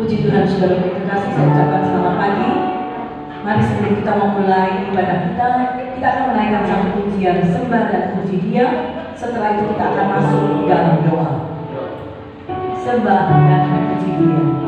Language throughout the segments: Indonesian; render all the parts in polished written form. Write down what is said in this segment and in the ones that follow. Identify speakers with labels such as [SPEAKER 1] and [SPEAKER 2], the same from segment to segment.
[SPEAKER 1] Puji Tuhan, saudara terkasih, saya ucapkan selamat pagi. Mari sebelum kita memulai ibadah kita akan menaikkan satu pujian sembah dan puji Dia. Setelah itu kita akan masuk dalam doa. Sembah dan puji Dia.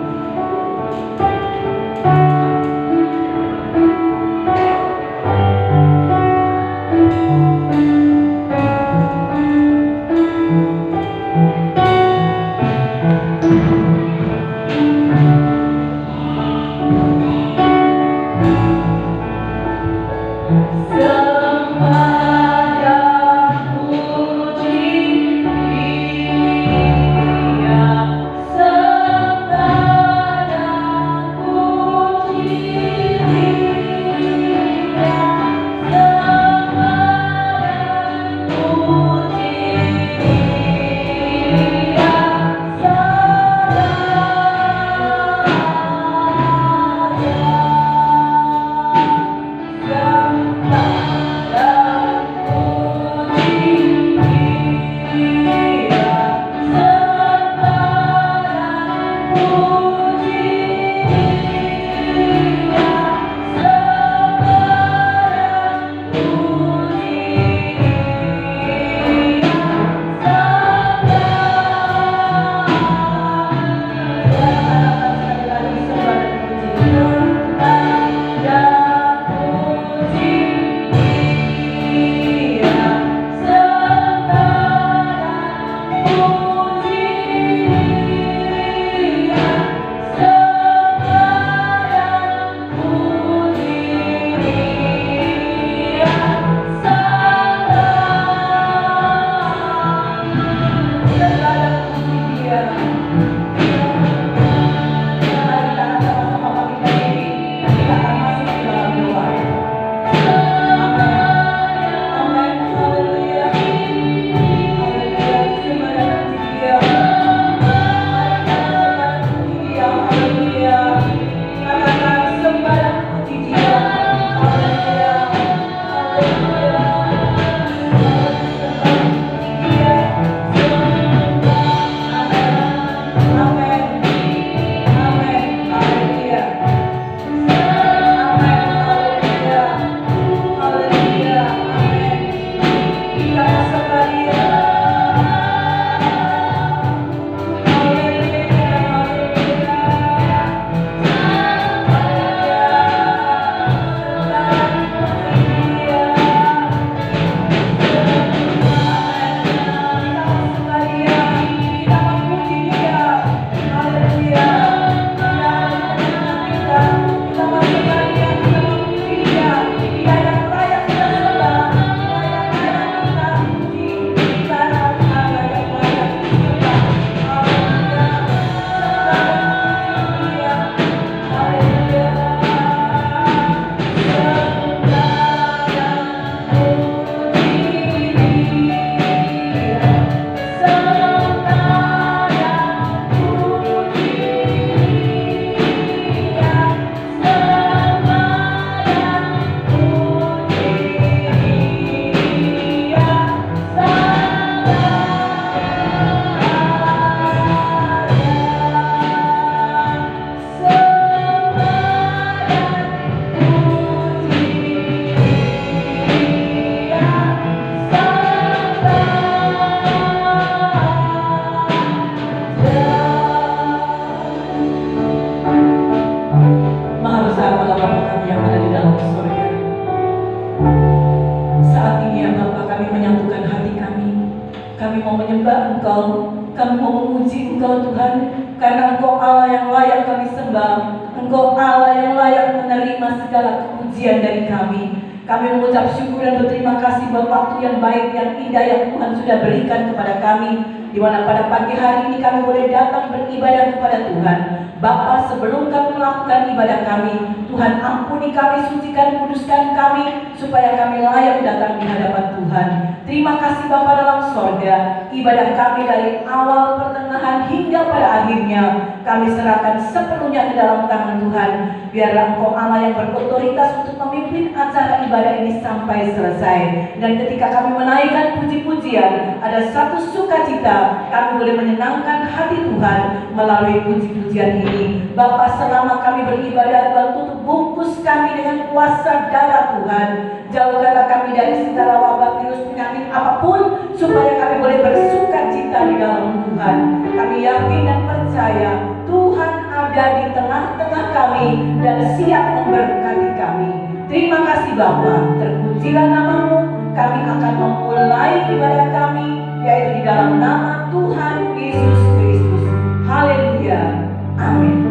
[SPEAKER 2] Kami mengucap syukur dan berterima kasih buat waktu yang baik, yang indah yang Tuhan sudah berikan kepada kami, di mana pada pagi hari ini kami boleh datang beribadah kepada Tuhan. Bapa, sebelum kami melakukan ibadah kami, Tuhan ampuni kami, sucikan, kuduskan kami, supaya kami layak datang di hadapan Tuhan. Terima kasih Bapa dalam sorga, ibadah kami dari awal, pertengahan, hingga pada akhirnya kami serahkan sepenuhnya ke dalam tangan Tuhan. Biarlah Engkau Allah yang berotoritas untuk memimpin acara ibadah ini sampai selesai. Dan ketika kami menaikkan puji-pujian, ada satu sukacita, kami boleh menyenangkan hati Tuhan melalui puji-pujian ini. Bapa, selama kami beribadah, Tuhan tutup bungkus kami dengan kuasa darah Tuhan. Jauhkanlah kami dari segala wabah, virus, penyakit apapun, supaya kami boleh bersuka cita di dalam Tuhan. Kami yakin dan percaya Tuhan ada di tengah-tengah kami dan siap memberkati kami. Terima kasih Bapa, terpujilah nama-Mu. Kami akan memulai ibadah kami, yaitu di dalam nama Tuhan Yesus Kristus. Haleluya. Amin.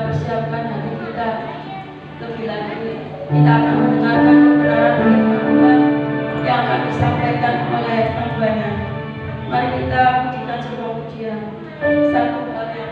[SPEAKER 3] persiapkan hati kita lebih lagi. Kita akan mendengarkan kebenaran firman Tuhan yang akan disampaikan oleh hamba-Nya. Mari kita pujikan sebuah pujian. Satu kali.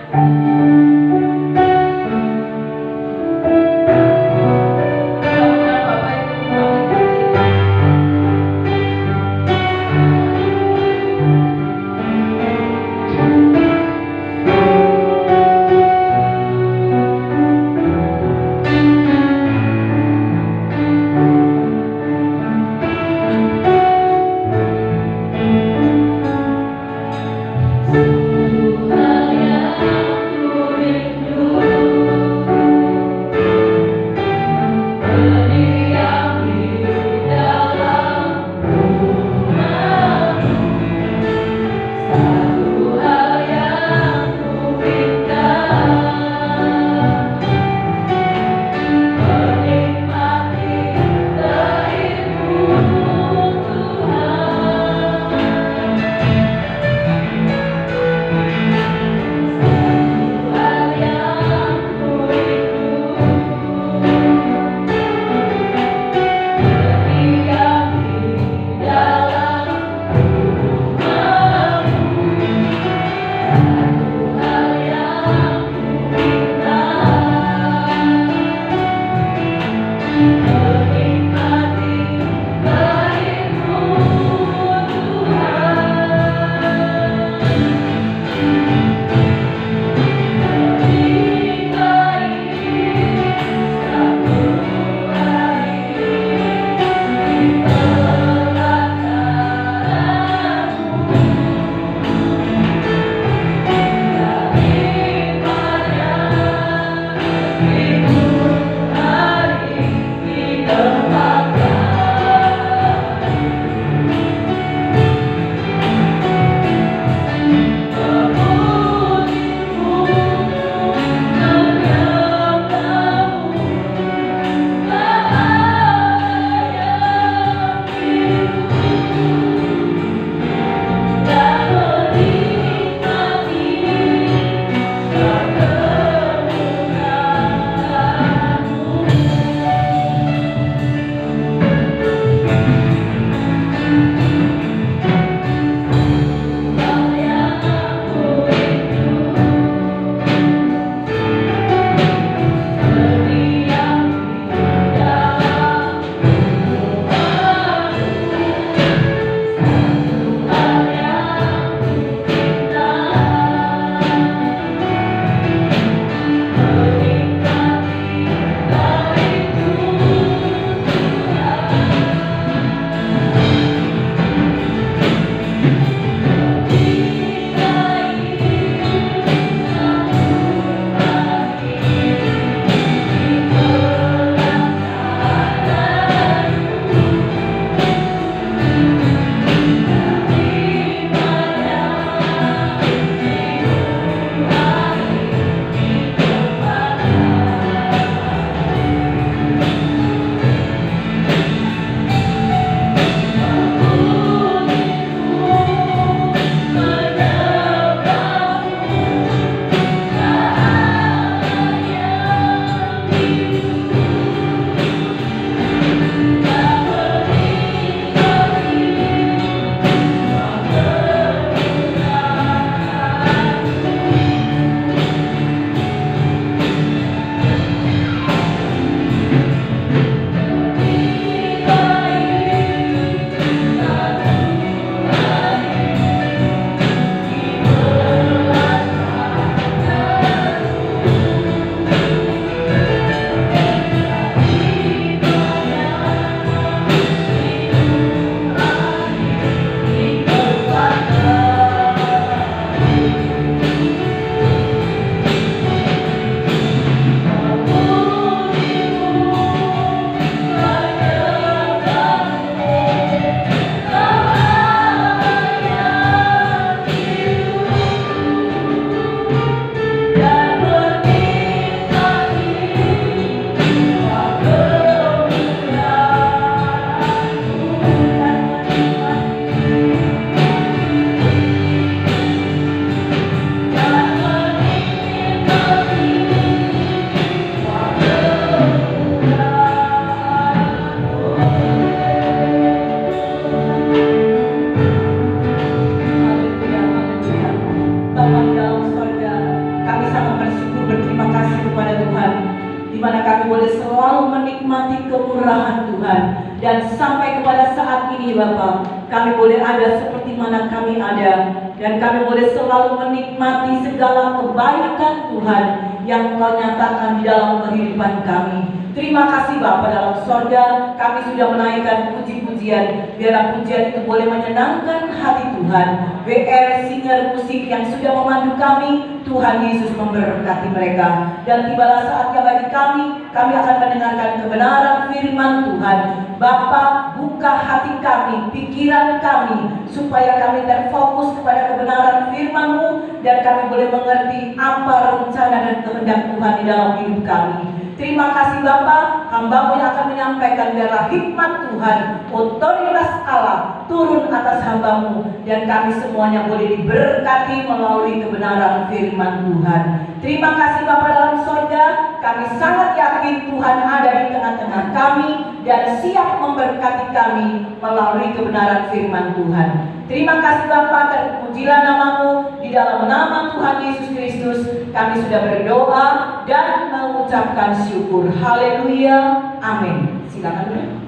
[SPEAKER 2] di mana kami boleh selalu menikmati kemurahan Tuhan. Dan sampai kepada saat ini Bapa, kami boleh ada seperti mana kami ada, dan kami boleh selalu menikmati segala kebaikan Tuhan yang Engkau nyatakan di dalam kehidupan kami. Terima kasih Bapa dalam sorga, kami sudah menaikkan puji-pujian. Biarlah pujian itu boleh menyenangkan hati Tuhan. WR singer musik yang sudah memandu kami, Tuhan Yesus memberkati mereka. Dan tibalah saatnya bagi kami akan mendengarkan kebenaran firman Tuhan. Bapa, buka hati kami, pikiran kami, supaya kami terfokus kepada kebenaran firman-Mu, dan kami boleh mengerti apa rencana dan kehendak Tuhan di dalam hidup kami. Terima kasih Bapa, hamba-Mu yang akan menyampaikan, biarlah hikmat Tuhan, otoritas Allah turun atas hamba-Mu, dan kami semuanya boleh diberkati melalui kebenaran firman Tuhan. Terima kasih Bapa dalam sorga, kami sangat yakin Tuhan ada di tengah-tengah kami dan siap memberkati kami melalui kebenaran firman Tuhan. Terima kasih Bapa, terpujilah nama-Mu. Di dalam nama Tuhan Yesus Kristus kami sudah berdoa dan mengucapkan syukur. Haleluya, amin. Silakan.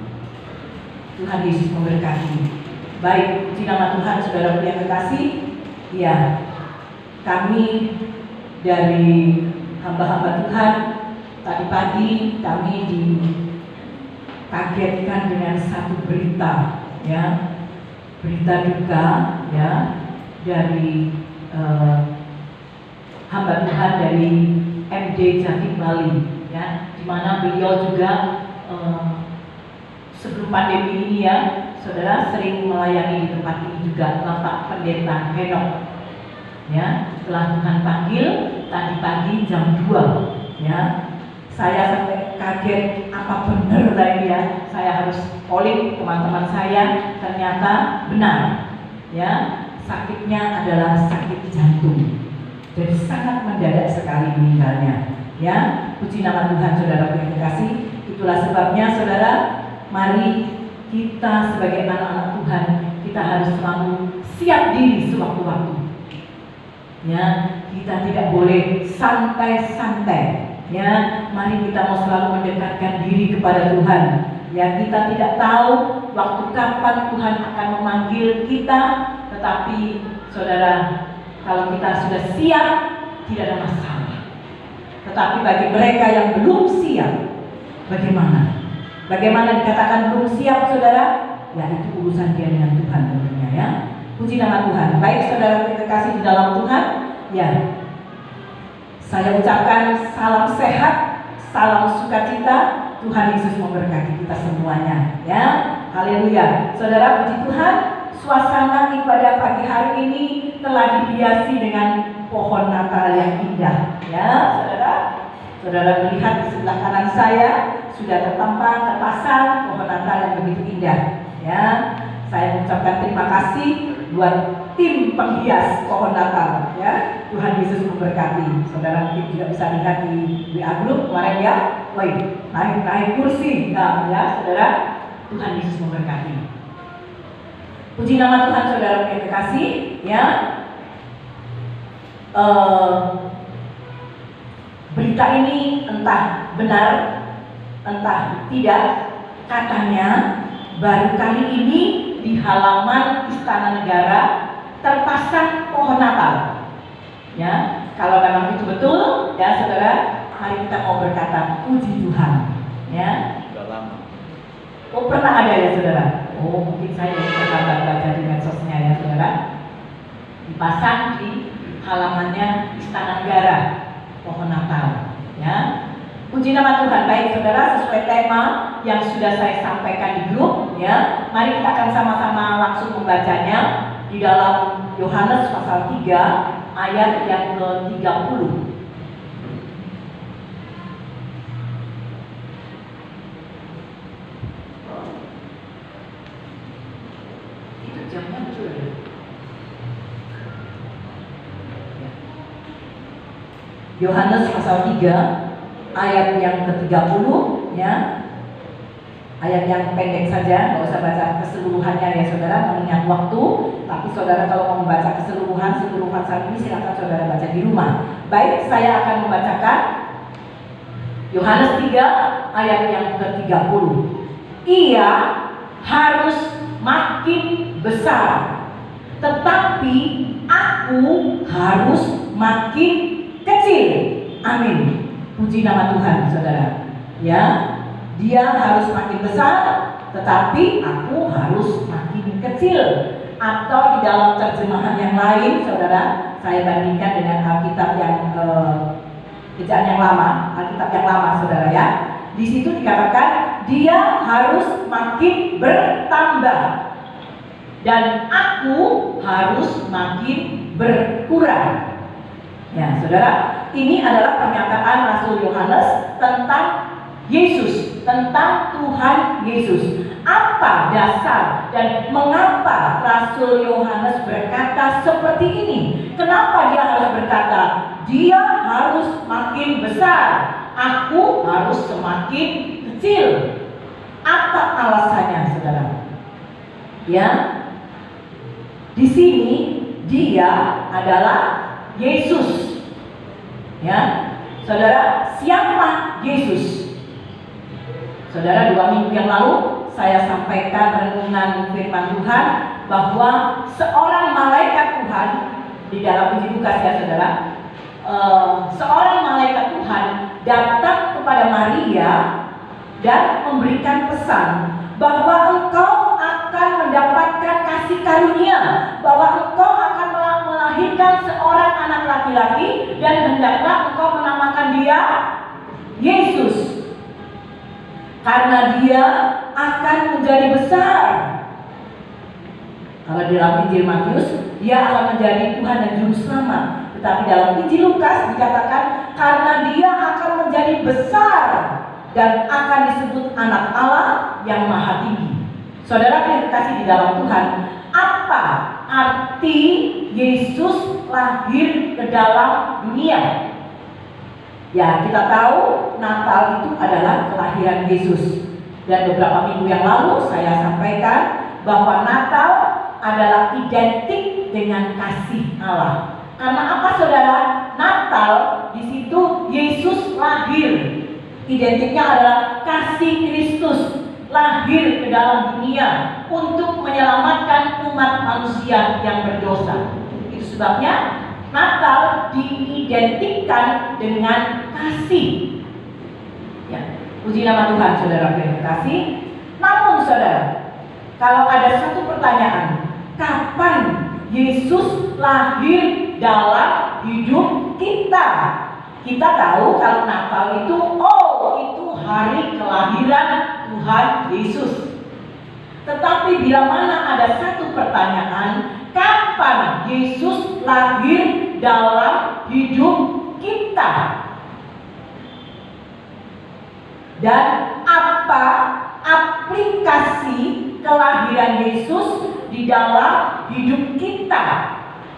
[SPEAKER 2] Tuhan Yesus memberkati. Baik, puji nama Tuhan, saudara yang kekasih. Ya, kami dari hamba-hamba Tuhan tadi pagi kami dikagetkan dengan satu berita, ya, berita duka, ya, dari hamba Tuhan dari MD Jatim Bali, ya, di mana beliau juga sebelum pandemi ini, ya, saudara, sering melayani di tempat ini juga, Bapak Pendeta Henok. Ya, setelah Tuhan panggil tadi pagi jam 2, ya, saya sampai kaget, apa benar lagi, ya, saya harus calling teman-teman saya, ternyata benar, ya, sakitnya adalah sakit jantung, jadi sangat mendadak sekali meninggalnya, ya. Puji nama Tuhan, saudara yang terkasih. Itulah sebabnya saudara, mari kita sebagai anak-anak Tuhan, kita harus selalu siap diri sewaktu-waktu. Ya, kita tidak boleh santai-santai. Ya, mari kita mau selalu mendekatkan diri kepada Tuhan. Ya, kita tidak tahu waktu kapan Tuhan akan memanggil kita, tetapi saudara, kalau kita sudah siap, tidak ada masalah. Tetapi bagi mereka yang belum siap, bagaimana? Bagaimana dikatakan belum siap, saudara? Ya, itu urusan dia dengan Tuhan tentunya, ya. Puji nama Tuhan. Baik saudara terkasih di dalam Tuhan, ya, saya ucapkan salam sehat, salam sukacita. Tuhan Yesus memberkati kita semuanya, ya. Haleluya. Saudara, puji Tuhan, suasana ibadah pagi hari ini telah dihiasi dengan pohon Natal yang indah, ya, saudara. Saudara melihat di sebelah kanan saya sudah terpampang, terpasang pohon Natal yang begitu indah, ya. Saya mengucapkan terima kasih buat tim penghias pohon Natal, ya. Tuhan Yesus memberkati. Saudara mungkin juga bisa lihat di WA Group kemarin, ya. Woi, naik kursi, nah, ya, saudara. Tuhan Yesus memberkati. Puji nama Tuhan, saudara yang terkasih, ya. Berita ini entah benar, entah tidak, katanya baru kali ini di halaman Istana Negara terpasang pohon Natal. Ya, kalau memang itu betul, ya saudara, mari kita mau berkata puji Tuhan. Ya.
[SPEAKER 4] Sudah lama.
[SPEAKER 2] Oh, pernah ada ya saudara? Oh, mungkin saya terlambat baca di medsosnya, ya saudara. Dipasang di halamannya Istana Negara pohon Natal. Ya. Puji nama Tuhan. Baik saudara, sesuai tema yang sudah saya sampaikan di grup, ya, mari kita akan sama-sama langsung membacanya di dalam Yohanes pasal 3 ayat yang ke-30. Itu jamnya betul ya? Yohanes pasal 3 ayat yang ke-30, ya. Ayat yang pendek saja, nggak usah baca keseluruhannya, ya saudara, mengingat waktu. Tapi saudara kalau mau membaca keseluruhan seluruh pasal ini, silakan saudara baca di rumah. Baik, saya akan membacakan Yohanes 3 ayat yang ke-30. Ia harus makin besar, tetapi aku harus makin kecil. Amin. Puji nama Tuhan, saudara. Ya, dia harus makin besar, tetapi aku harus makin kecil. Atau di dalam terjemahan yang lain, saudara, saya bandingkan dengan Alkitab yang Bacaan yang lama, Alkitab yang lama, saudara ya. Di situ dikatakan dia harus makin bertambah dan aku harus makin berkurang. Ya, saudara, ini adalah pernyataan Rasul Yohanes tentang Yesus, tentang Tuhan Yesus. Apa dasar dan mengapa Rasul Yohanes berkata seperti ini? Kenapa dia harus berkata, dia harus makin besar, aku harus semakin kecil? Apa alasannya, saudara? Ya, di sini dia adalah Yesus. Ya, saudara, siapa Yesus? Saudara, 2 minggu yang lalu saya sampaikan renungan firman Tuhan bahwa seorang malaikat Tuhan di dalam Injil Lukas, ya saudara, seorang malaikat Tuhan datang kepada Maria dan memberikan pesan bahwa engkau akan mendapatkan kasih karunia, bahwa engkau akan melahirkan seorang anak laki-laki dan hendaklah engkau menamakan dia Yesus, karena dia akan menjadi besar. Kalau di dalam Injil Matius, dia akan menjadi Tuhan dan Juru Selamat. Tetapi dalam Injil Lukas dikatakan karena dia akan menjadi besar dan akan disebut anak Allah yang maha tinggi. Saudara yang dikasih di dalam Tuhan, apa arti Yesus lahir ke dalam dunia? Ya, kita tahu Natal itu adalah kelahiran Yesus. Dan beberapa minggu yang lalu saya sampaikan bahwa Natal adalah identik dengan kasih Allah. Karena apa, saudara? Natal di situ Yesus lahir. Identiknya adalah kasih Kristus lahir ke dalam dunia untuk menyelamatkan umat manusia yang berdosa. Itu sebabnya Natal diidentikan dengan kasih. Ya, puji nama Tuhan, saudara yang kasih. Namun saudara, kalau ada satu pertanyaan, kapan Yesus lahir dalam hidup kita? Kita tahu kalau Natal itu, itu hari kelahiran Tuhan Yesus. Tetapi bila mana ada satu pertanyaan, kapan Yesus lahir dalam hidup kita? Dan apa aplikasi kelahiran Yesus di dalam hidup kita?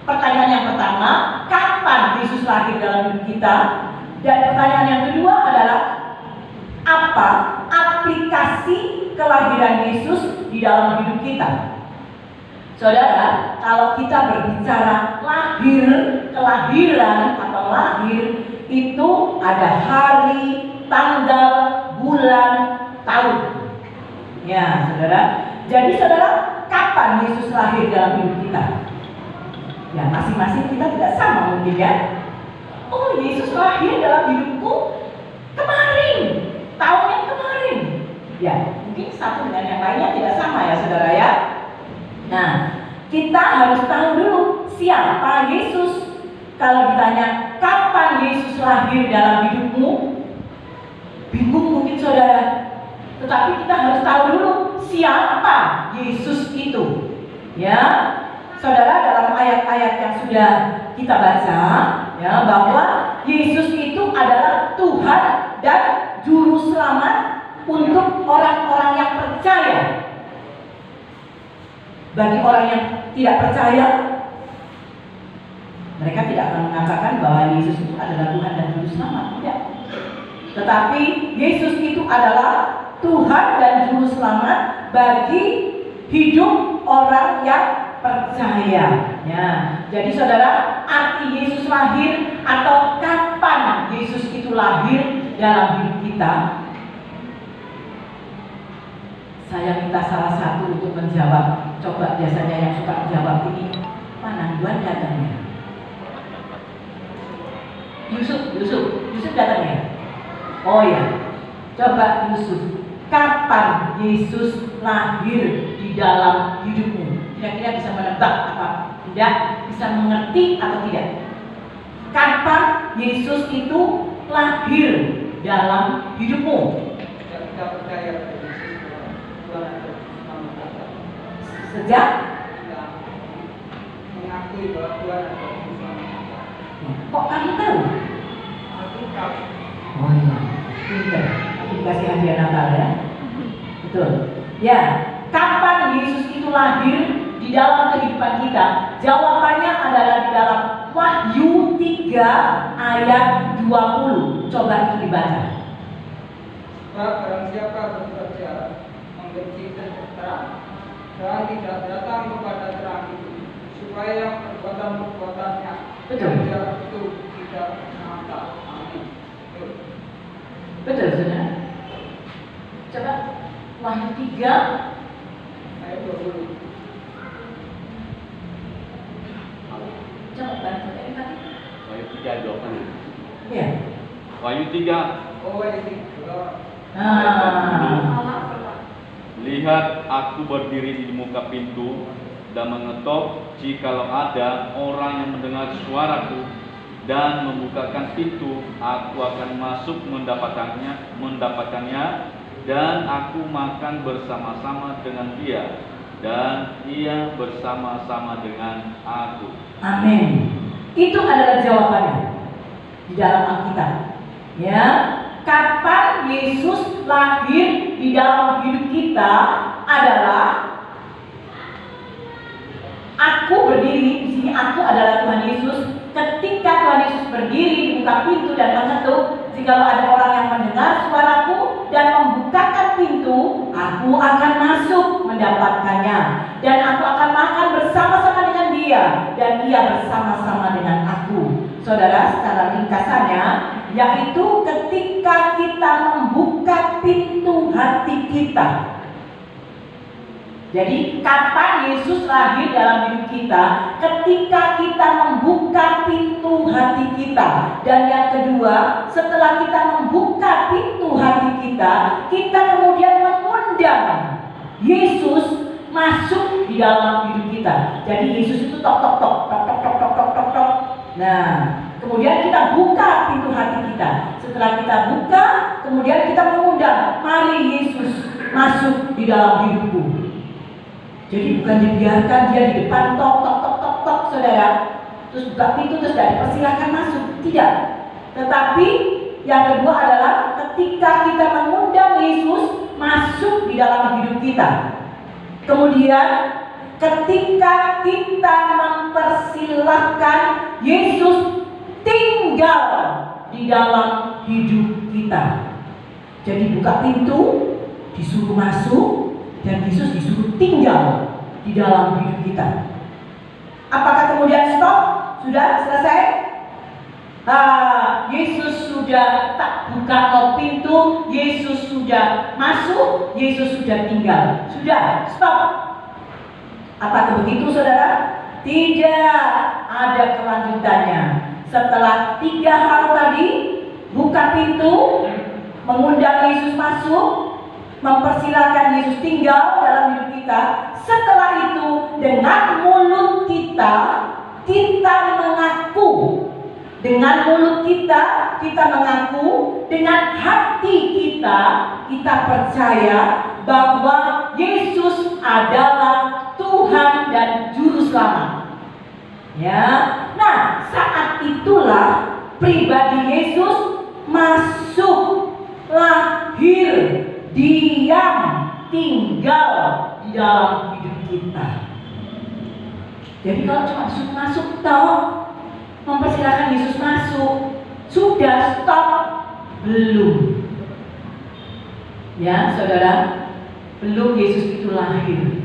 [SPEAKER 2] Pertanyaan yang pertama, kapan Yesus lahir dalam hidup kita? Dan pertanyaan yang kedua adalah, apa aplikasi kelahiran Yesus di dalam hidup kita? Saudara, kalau kita berbicara kelahiran atau lahir, itu ada hari, tanggal, bulan, tahun. Ya, saudara. Jadi saudara, kapan Yesus lahir dalam hidup kita? Ya, masing-masing kita tidak sama mungkin ya. Oh, Yesus lahir dalam hidupku kemarin, tahun yang kemarin. Ya, mungkin satu dengan yang lainnya tidak sama ya, saudara ya. Nah, kita harus tahu dulu siapa Yesus. Kalau ditanya kapan Yesus lahir dalam hidupmu, bingung mungkin saudara. Tetapi kita harus tahu dulu siapa Yesus itu. Ya, saudara, dalam ayat-ayat yang sudah kita baca, ya, bahwa Yesus itu adalah Tuhan dan Juru Selamat untuk orang-orang yang percaya. Bagi orang yang tidak percaya, mereka tidak akan mengatakan bahwa Yesus itu adalah Tuhan dan Juru Selamat, tidak. Tetapi Yesus itu adalah Tuhan dan Juru Selamat bagi hidup orang yang percaya. Ya, jadi saudara, arti Yesus lahir atau kapan Yesus itu lahir dalam hidup kita? kita? Saya minta salah satu untuk menjawab. Coba biasanya yang suka jawab ini, Panangguan datangnya. Yusuf datangnya. Oh ya, coba Yusuf. Kapan Yesus lahir di dalam hidupmu? Kira-kira bisa menebak apa? Tidak, bisa mengerti atau tidak? Kapan Yesus itu lahir dalam hidupmu? Sejak
[SPEAKER 4] mengakui bahwa Tuhan adalah Tuhan.
[SPEAKER 2] kok kamu tahu? Oh iya, pinter. Aku dikasih hadiah Natal ya. Betul. Ya, kapan Yesus itu lahir di dalam kehidupan kita? Jawabannya adalah di dalam Wahyu 3 ayat 20. Coba itu dibaca.
[SPEAKER 4] Sebab barang siapa bekerja membenci terang dan tidak datang kepada terang itu, supaya perbuatan-perbuatannya itu tidak nyata. Amin.
[SPEAKER 2] Betul, saudara. Coba Wahyu 3
[SPEAKER 4] Ayat 20.
[SPEAKER 2] coba bantu tadi.
[SPEAKER 5] Wahyu 3 jawabannya.
[SPEAKER 2] Iya.
[SPEAKER 5] Wahyu 3.
[SPEAKER 4] Oh, ini
[SPEAKER 5] Lihat, aku berdiri di muka pintu dan mengetok. Jikalau ada orang yang mendengar suaraku dan membukakan pintu, aku akan masuk mendapatkannya, dan aku makan bersama-sama dengan dia, dan ia bersama-sama dengan aku.
[SPEAKER 2] Amin. Itu adalah jawabannya di dalam Alkitab. Ya, kapan Yesus lahir di dalam hidup kita adalah aku berdiri di sini. Aku adalah Tuhan Yesus. Ketika Tuhan Yesus berdiri di muka pintu dan mengetuk, jikalau ada orang yang mendengar suaraku dan membukakan pintu, aku akan masuk mendapatkannya, dan aku akan makan bersama-sama dengan dia, dan ia bersama-sama dengan aku. Saudara, secara ringkasannya, yaitu ketika kita membuka pintu hati kita. Jadi kapan Yesus lahir dalam hidup kita? Ketika kita membuka pintu hati kita. Dan yang kedua, setelah kita membuka pintu hati kita, kita kemudian mengundang Yesus masuk di dalam hidup kita. Jadi Yesus itu tok tok tok tok tok tok tok tok tok tok. Nah, kemudian kita buka pintu hati kita. Setelah kita buka, kemudian kita mengundang, mari Yesus masuk di dalam hidupku. Jadi bukan dibiarkan dia di depan tok tok tok tok tok, saudara, terus buka pintu terus tidak dipersilakan masuk, tidak. Tetapi yang kedua adalah ketika kita mengundang Yesus masuk di dalam hidup kita. Kemudian ketika kita mempersilahkan Yesus tinggal di dalam hidup kita. Jadi buka pintu, disuruh masuk, dan Yesus disuruh tinggal di dalam hidup kita. Apakah kemudian stop? Sudah selesai? Yesus sudah tak buka pintu, Yesus sudah masuk, Yesus sudah tinggal. Sudah, stop. Apakah begitu, saudara? Tidak ada kelanjutannya. Setelah 3 hal tadi, buka pintu, mengundang Yesus masuk, mempersilahkan Yesus tinggal dalam hidup kita. Setelah itu, dengan mulut kita mengaku. Dengan mulut kita mengaku. Dengan hati kita percaya bahwa Yesus adalah Tuhan dan Juru Selamat. Ya, nah saat itulah pribadi Yesus masuk, lahir, diam, tinggal di dalam hidup kita. Jadi kalau cuma masuk toh, mempersilahkan Yesus masuk, sudah stop? Belum. Ya saudara, belum Yesus itu lahir.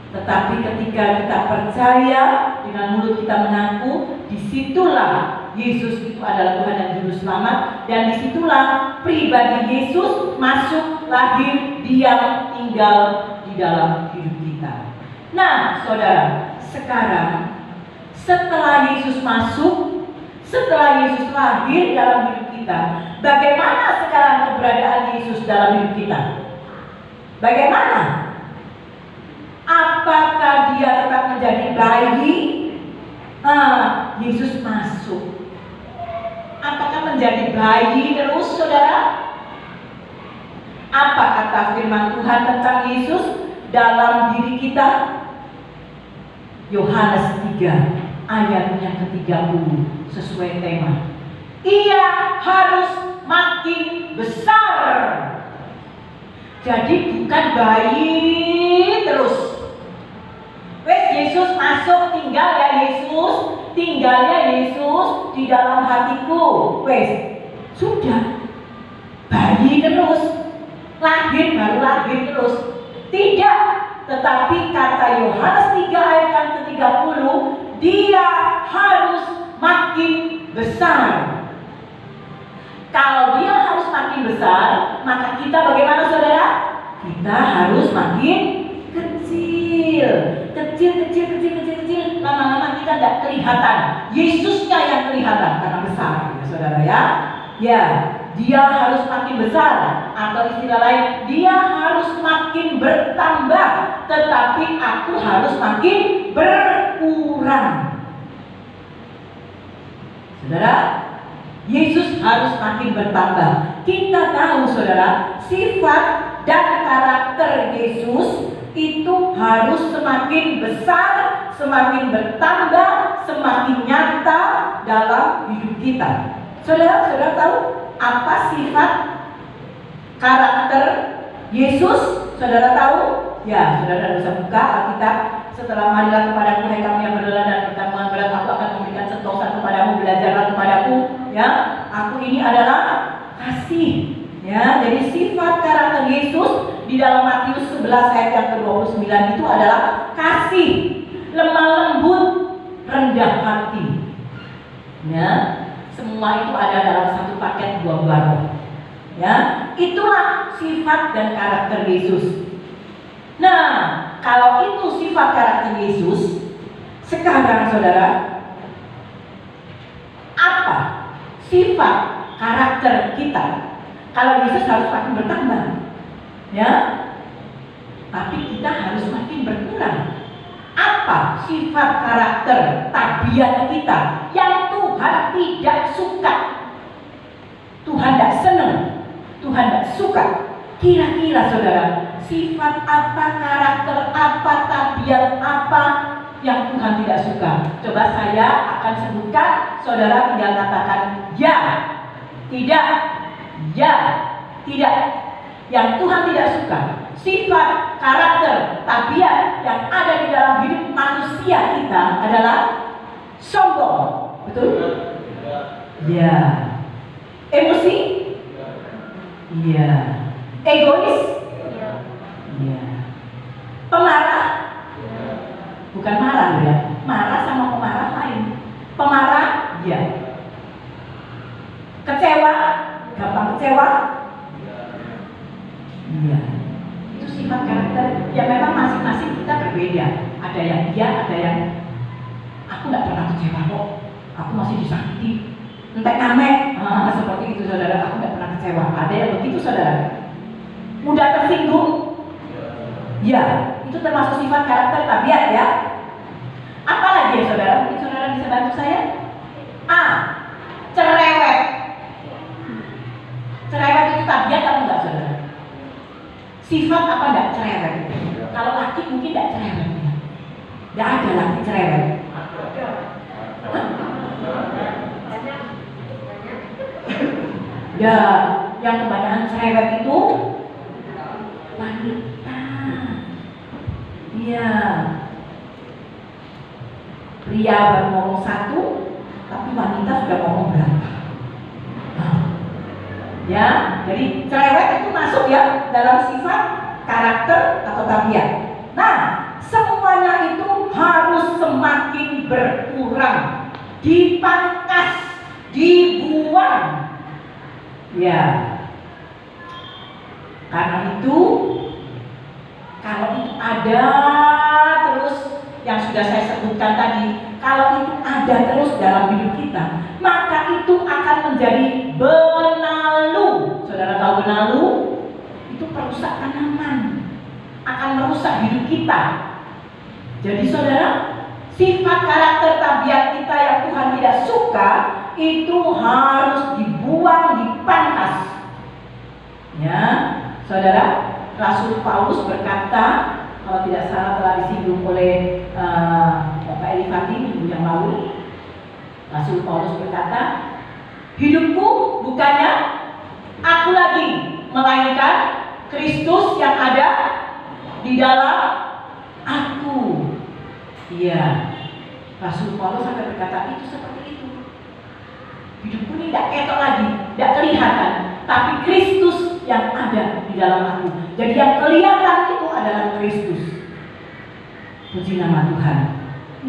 [SPEAKER 2] Tetapi ketika kita percaya, dengan mulut kita mengaku, disitulah Yesus itu adalah Tuhan dan Juru Selamat, dan disitulah pribadi Yesus masuk, lahir, diam, tinggal di dalam hidup kita. Nah, saudara, sekarang setelah Yesus masuk, setelah Yesus lahir dalam hidup kita, bagaimana sekarang keberadaan Yesus dalam hidup kita? Bagaimana? Apakah dia tetap menjadi bayi? Yesus masuk. Apakah menjadi bayi terus, saudara? Apa kata firman Tuhan tentang Yesus dalam diri kita? Yohanes 3 ayat yang ke-30 sesuai tema. Ia harus makin besar. Jadi bukan bayi terus. Wes Yesus masuk, tinggal ya Yesus, tinggalnya Yesus di dalam hatiku. Wes sudah bayi terus, lahir baru lahir terus. Tidak, tetapi kata Yohanes 3 ayat yang ke-30, dia harus makin besar. Kalau dia harus makin besar, maka kita bagaimana, saudara? Kita harus makin kecil. Kecil. Lama-lama kita tidak kelihatan. Yesusnya yang kelihatan karena besar, ya saudara ya. Ya, dia harus makin besar, atau istilah lain, dia harus makin bertambah, tetapi aku harus makin berkurang. Saudara, Yesus harus makin bertambah. Kita tahu, saudara, sifat dan karakter Yesus itu harus semakin besar, semakin bertambah, semakin nyata dalam hidup kita. Saudara tahu apa sifat karakter Yesus? Saudara tahu? Ya, saudara bisa buka Alkitab. Setelah marilah kepadaku, hai kamu yang berdoa dan pertemuan berat, aku akan memberikan sentosa kepadamu, belajarlah kepadaku. Ya, aku ini adalah kasih. Ya, jadi sifat karakter Yesus di dalam Matius 11 ayat yang ke-29 itu adalah kasih, lemah lembut, rendah hati. Ya, semua itu ada dalam satu paket buah-buah roh. Ya, itulah sifat dan karakter Yesus. Nah, kalau itu sifat karakter Yesus, sekarang saudara, apa sifat karakter kita? Kalau Yesus harus makin bertambah, ya, tapi kita harus makin berkurang. Apa sifat karakter tabiat kita yang Tuhan tidak suka? Tuhan tidak senang, Tuhan tidak suka. Kira-kira saudara, sifat apa, karakter apa, tabiat apa yang Tuhan tidak suka? Coba saya akan sebutkan, saudara tinggal katakan ya, tidak, ya, tidak. Yang Tuhan tidak suka, sifat, karakter, tabiat yang ada di dalam hidup manusia kita adalah sombong. Betul? Ya. Emosi? Iya. Egois? Iya. Pemarah? Bukan marah ya. Marah sama pemarah lain. Pemarah? Iya. Kecewa? Gampang kecewa? Iya. Itu sifat karakter yang memang masing-masing kita berbeda. Ada yang iya, ada yang aku nggak pernah kecewa kok. Aku masih disakiti. Entek ngamek, seperti itu saudara. Aku nggak pernah kecewa. Ada yang begitu saudara. Mudah tersinggung. Ya, itu termasuk sifat karakter tabiat ya. Apalagi ya saudara? Mungkin saudara bisa bantu saya. A. Cerewet. Cerewet itu tabiat atau enggak saudara? Sifat apa enggak cerewet? Kalau laki mungkin enggak cerewet. Enggak ada laki cerewet. Ya, yang kebanyakan cerewet itu wanita. Iya. Pria baru ngomong satu, tapi wanita sudah ngomong berapa? Ya, jadi cerewet itu masuk ya dalam sifat karakter atau tabiat. Nah, semuanya itu harus semakin berkurang, dipangkas dibuang. Ya, karena itu kalau itu ada terus yang sudah saya sebutkan tadi, kalau itu ada terus dalam hidup kita, maka itu akan menjadi benalu. Saudara tahu benalu? Itu perusak tanaman, akan merusak hidup kita. Jadi saudara, sifat karakter tabiat kita yang Tuhan tidak suka itu harus dibuang, dipangkas. Ya, saudara, Rasul Paulus berkata, kalau tidak salah telah disinggung oleh Bapak Elifati minggu yang lalu. Rasul Paulus berkata, hidupku bukannya aku lagi, melainkan Kristus yang ada di dalam aku. Iya, Rasul Paulus sampai berkata itu seperti itu. Hidupku ini tidak ketok lagi, tidak kelihatan, tapi Kristus yang ada di dalam aku. Jadi yang kelihatan itu adalah Kristus. Puji nama Tuhan.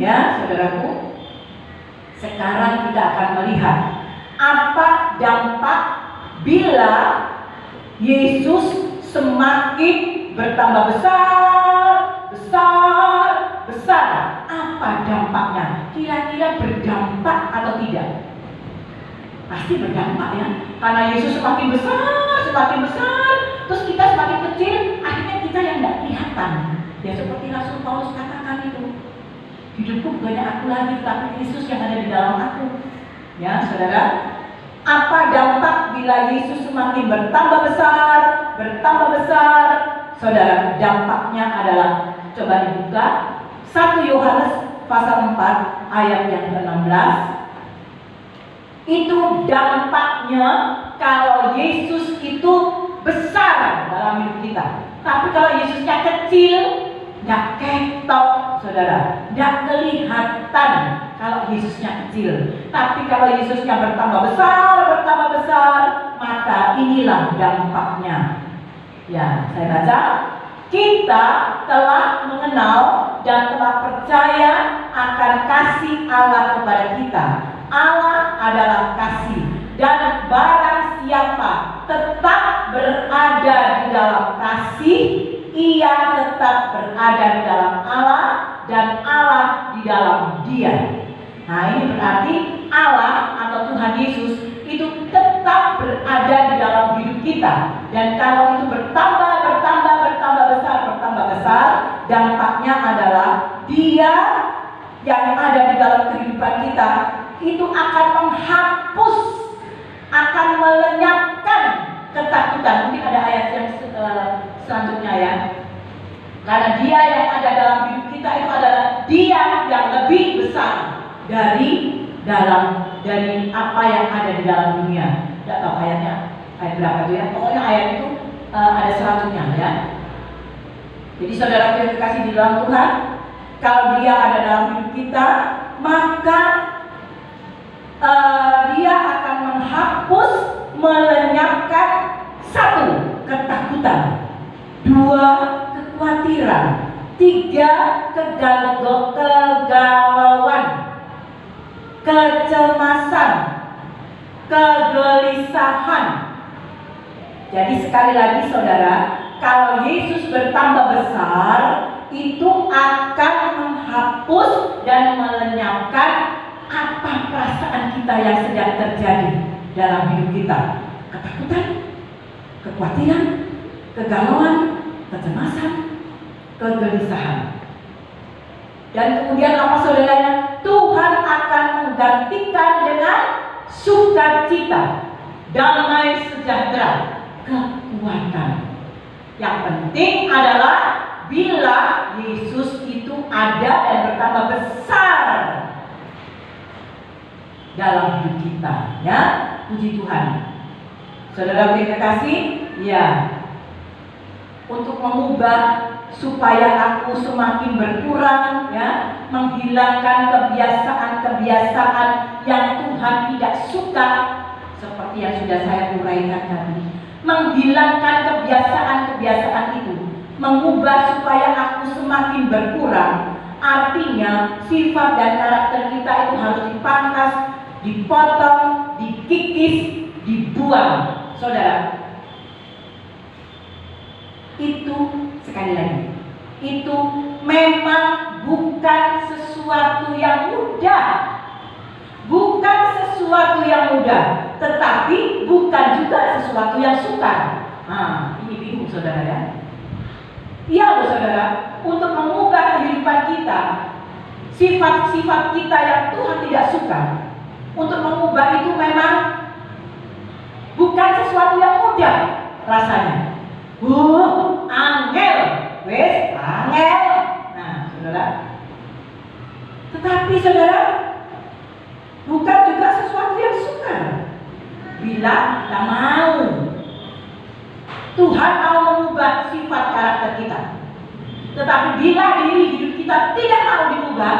[SPEAKER 2] Ya, saudaraku, sekarang kita akan melihat apa dampak bila Yesus semakin bertambah besar. Apa dampaknya? Kira-kira berdampak atau tidak? Pasti berdampak ya. Karena Yesus semakin besar, terus kita semakin kecil, akhirnya kita yang tidak kelihatan. Ya seperti Rasul Paulus katakan itu. Hidupku bukannya aku lagi, tapi Yesus yang ada di dalam aku. Ya, saudara. Apa dampak bila Yesus semakin bertambah besar? Saudara, dampaknya adalah, coba dibuka 1 Yohanes pasal 4 ayat yang ke-16. Itu dampaknya kalau Yesus itu besar dalam hidup kita. Tapi kalau Yesusnya kecil, nggak ketok, saudara, nggak kelihatan kalau Yesusnya kecil. Tapi kalau Yesusnya bertambah besar, maka inilah dampaknya. Ya, saya baca, kita telah mengenal dan telah percaya akan kasih Allah kepada kita. Allah adalah kasih, dan barang siapa tetap berada di dalam kasih, ia tetap berada di dalam Allah dan Allah di dalam dia. Nah, ini berarti Allah atau Tuhan Yesus itu tetap berada di dalam hidup kita. Dan kalau itu bertambah besar, dampaknya adalah dia yang ada di dalam kehidupan kita itu akan menghapus, akan melenyapkan ketakutan. Mungkin ada ayat yang selanjutnya ya. Karena dia yang ada dalam hidup kita itu adalah dia yang lebih besar dari apa yang ada di dalam dunia. Tidak tahu ayatnya ayat berapa itu ya. Pokoknya ayat itu ada selanjutnya ya. Jadi saudara yang dikasih di dalam Tuhan, kalau dia ada dalam hidup kita, maka dia akan menghapus, melenyapkan 1, ketakutan, 2, kekhawatiran, 3, kegalauan, kecemasan, kegelisahan. Jadi sekali lagi saudara, kalau Yesus bertambah besar, itu akan menghapus dan melenyapkan apa perasaan kita yang sedang terjadi dalam hidup kita. Ketakutan, kekhawatiran, kegalauan, kecemasan, kegelisahan. Dan kemudian apa saudaranya? Tuhan akan menggantikan dengan sukacita, damai sejahtera, kekuatan. Yang penting adalah bila Yesus itu ada dan bertambah besar dalam hidup kita, ya, puji Tuhan. Saudara yang kekasih, ya, untuk mengubah supaya aku semakin berkurang, ya, menghilangkan kebiasaan-kebiasaan yang Tuhan tidak suka, seperti yang sudah saya uraikan tadi. Menghilangkan kebiasaan-kebiasaan itu, mengubah supaya aku semakin berkurang. Artinya sifat dan karakter kita itu harus dipangkas, dipotong, dikikis, dibuang. Saudara, itu sekali lagi, itu memang bukan sesuatu yang mudah. Bukan sesuatu yang mudah, tetapi bukan juga sesuatu yang sukar. Nah, ini bingung saudara ya. Iya loh saudara, untuk mengubah kehidupan kita, sifat-sifat kita yang Tuhan tidak suka, untuk mengubah itu memang bukan sesuatu yang mudah rasanya. Angel, wes, angel. Nah, saudara. Tetapi saudara, bukan juga sesuatu yang sukar. Bila kita mau, Tuhan mau mengubah sifat karakter kita. Tetapi bila diri hidup kita tidak mau diubah,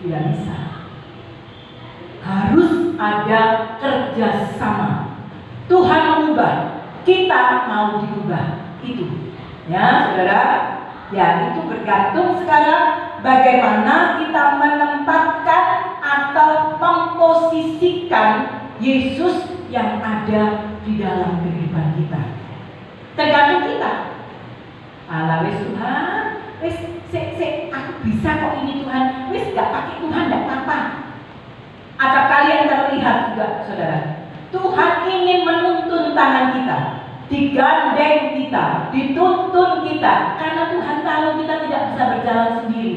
[SPEAKER 2] tidak bisa. Harus ada kerjasama. Tuhan mengubah, kita mau diubah. Itu, ya saudara. Ya, itu bergantung sekarang bagaimana kita menempatkan atau memposisikan Yesus yang ada di dalam kehidupan kita. Tergantung kita. Ala wis Tuhan, wis aku bisa kok ini Tuhan, wis gak pakai Tuhan gak apa-apa. Atau kalian terlihat juga saudara, Tuhan ingin menuntun tangan kita, digandeng kita, dituntun kita, karena Tuhan tahu kita tidak bisa berjalan sendiri.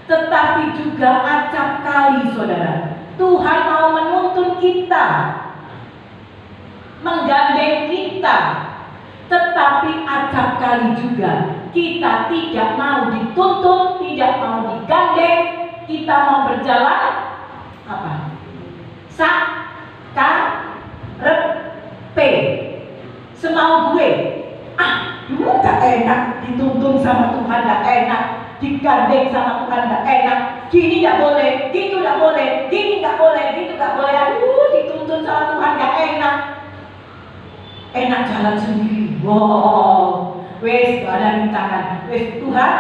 [SPEAKER 2] Tetapi juga acap kali saudara, Tuhan mau menuntun kita, menggandeng kita, tetapi acap kali juga kita tidak mau dituntun, tidak mau digandeng, kita mau berjalan apa? P, semau gue. Dulu gak enak dituntun sama Tuhan, gak enak digandeng sama Tuhan, gak enak. Gini gak boleh, gitu gak boleh, gini gak boleh, gitu gak boleh. Aduh, dituntun sama Tuhan gak enak. Enak jalan sendiri. Wow, wes gak ada rintangan. Wes Tuhan,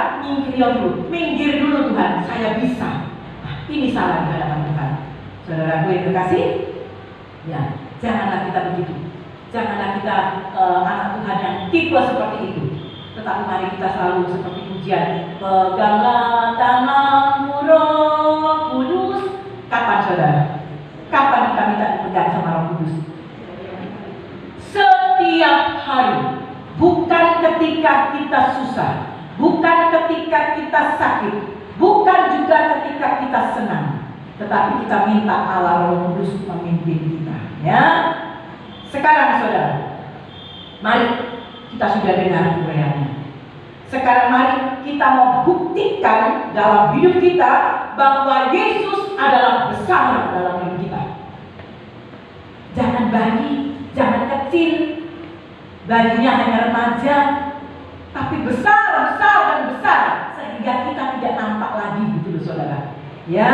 [SPEAKER 2] minggir dulu Tuhan, saya bisa. Ini salah di hadapan Tuhan. Saudara gue yang terkasih, ya janganlah kita begitu. Janganlah kita anak Tuhan yang tipe seperti itu. Tetapi mari kita selalu seperti pujian, peganglah tanganmu Roh Kudus. Kapan saudara? Kapan kita minta dipegang sama Roh Kudus? Setiap hari. Bukan ketika kita susah, bukan ketika kita sakit, bukan juga ketika kita senang, tetapi kita minta Allah Roh Kudus memimpin kita. Ya. Sekarang saudara, mari kita sudah dengar uraiannya. Sekarang mari kita mau buktikan dalam hidup kita bahwa Yesus adalah besar dalam hidup kita. Jangan bayi, jangan kecil, bayinya hanya remaja, tapi besar, besar dan besar sehingga kita tidak nampak lagi, gitu loh saudara. Ya,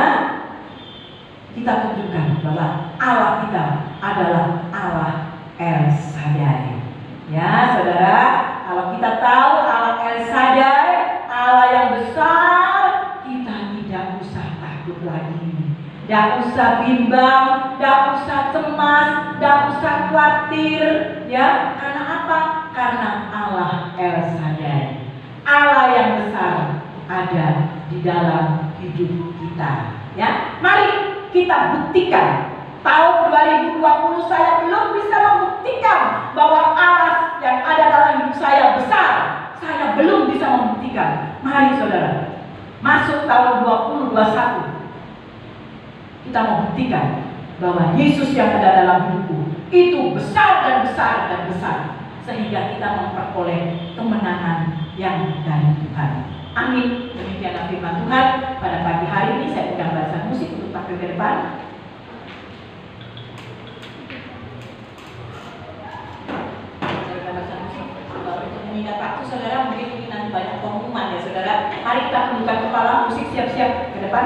[SPEAKER 2] kita tunjukkan bahwa Allah kita adalah Allah El Shaddai. Ya saudara, kalau kita tahu Allah El Shaddai, Allah yang besar, kita tidak usah takut lagi, tidak usah bimbang, tidak usah cemas, tidak usah khawatir. Ya, karena apa? Karena Allah El Shaddai, Allah yang besar ada di dalam hidup kita. Ya, mari kita buktikan. Tahun 2020 saya belum bisa membuktikan bahwa Allah yang ada dalam hidup saya besar. Saya belum bisa membuktikan. Mari saudara, masuk tahun 2021 kita membuktikan bahwa Yesus yang ada dalam hidupku itu besar dan besar dan besar, sehingga kita memperoleh kemenangan yang dari Tuhan. Amin. Demikianlah firman Tuhan pada pagi hari ini. Saya pegang barisan musik untuk tampil ke depan. Mengingat waktu saudara, mungkin ini nanti banyak pengumuman ya saudara. Mari kita tundukkan kepala, musik siap-siap ke depan.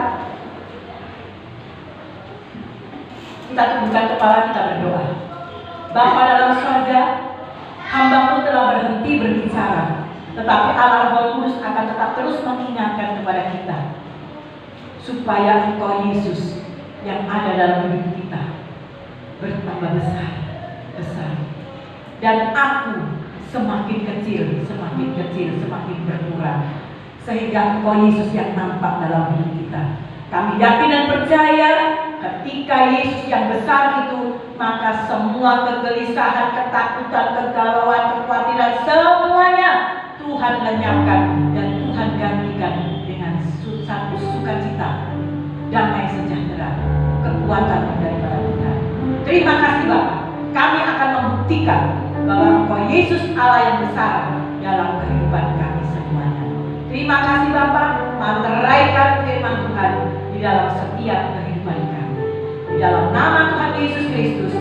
[SPEAKER 2] Kita tundukkan kepala, kita berdoa. Bapa dalam surga, hamba-Mu telah berhenti berbicara, tetapi Allah Roh Kudus akan tetap terus mengingatkan kepada kita supaya Engkau Yesus yang ada dalam hidup kita bertambah besar, besar. Dan aku semakin kecil, semakin berkurang. Sehingga Engkau Yesus yang nampak dalam hidup kita. Kami yakin dan percaya ketika Yesus yang besar itu, maka semua kegelisahan, ketakutan, kegalauan, kekhawatiran, semuanya Tuhan lenyapkan dan Tuhan gantikan dengan satu sukacita, damai sejahtera, kekuatan daripada Tuhan. Terima kasih Bapak. Kami akan membuktikan bahwa Engkau Yesus Allah yang besar dalam kehidupan kami semuanya. Terima kasih Bapak, meneraikan firman Tuhan di dalam setiap kehidupan kami. Di dalam nama Tuhan Yesus Kristus